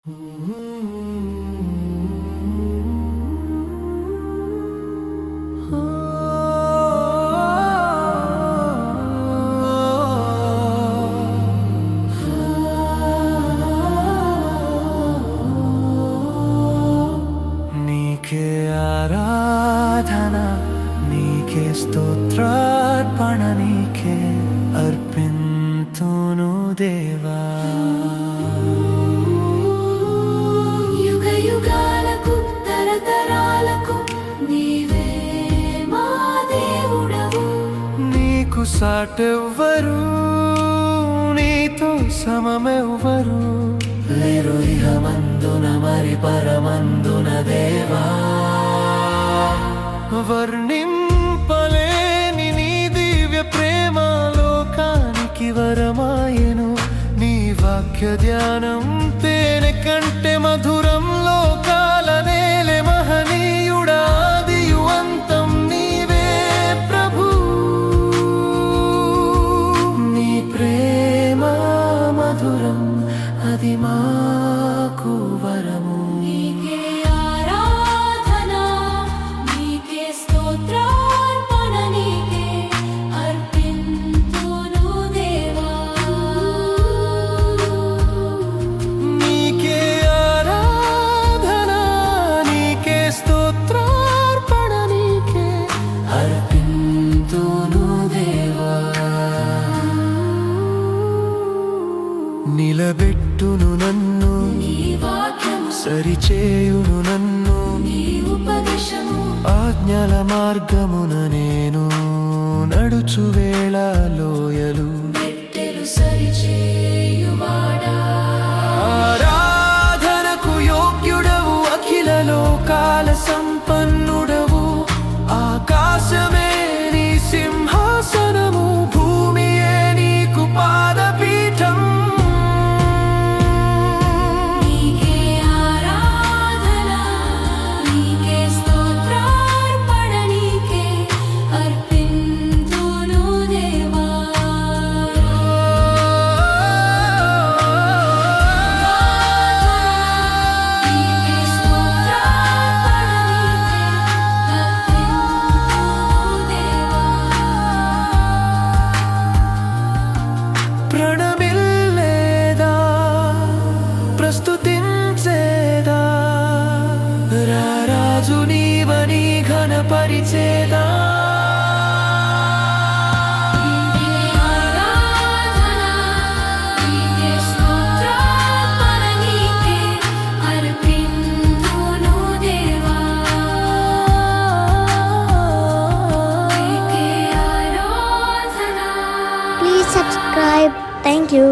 నీకే ఆరాధన నీకే స్తోత్రార్పణ నీకే అర్పింతును దేవా. యుగ యుగాలకు తరతరాలకు నీవే మా దేవుడవు. నీకు సాటెవ్వరు, నీతో సమమెవ్వరు లేరు ఇహమందున మరి పరమందున దేవా. వర్ణింపలేని నీ దివ్య ప్రేమ లోకానికి వరమాయెను. నీ వాక్య ధ్యానం తేనె కంటే మధురం, లోకాల నేలే మహనీయుడా ఆదియు అంతం నీవే ప్రభు. నీ ప్రేమ మధురం అది మాకు వరము. నీకే ఆరాధన నీకే స్తోత్రార్పణ నీకే అర్పింతును దేవా. నీకే ఆరాధన నీకే స్తోత్రార్పణ నీకే అర్పింతును దేవా. నిలబెట్టును నన్ను నీ వాక్యము సరిచేయును నన్ను, నీ ఉపదేశము ఆజ్ఞల మార్గమున నేను నడుచు వేళ లోయలు మెట్టెలు సరిచేయువాడా. ఆరాధనకు యోగ్యుడవు, అఖిల లోకాల సంపన్నుడవు. ఆకాశమే నీ సింహాసనము, భూమియే నీకు పాదపీఠం. నీకే ఆరాధన నీకే స్తోత్రార్పణ నీకే అర్పింతును దేవా. నీకే స్తోత్రార్పణ నీకే అర్పింతును దేవా. ప్రణమిల్లేదా ప్రస్తుతించేదా, రారాజు నీవని ఘనపరిచేదా. నీకే ఆరాధన నీకే స్తోత్రార్పణ నీకే అర్పింతును దేవా. నీకే ఆరాధన. Please subscribe. Thank you.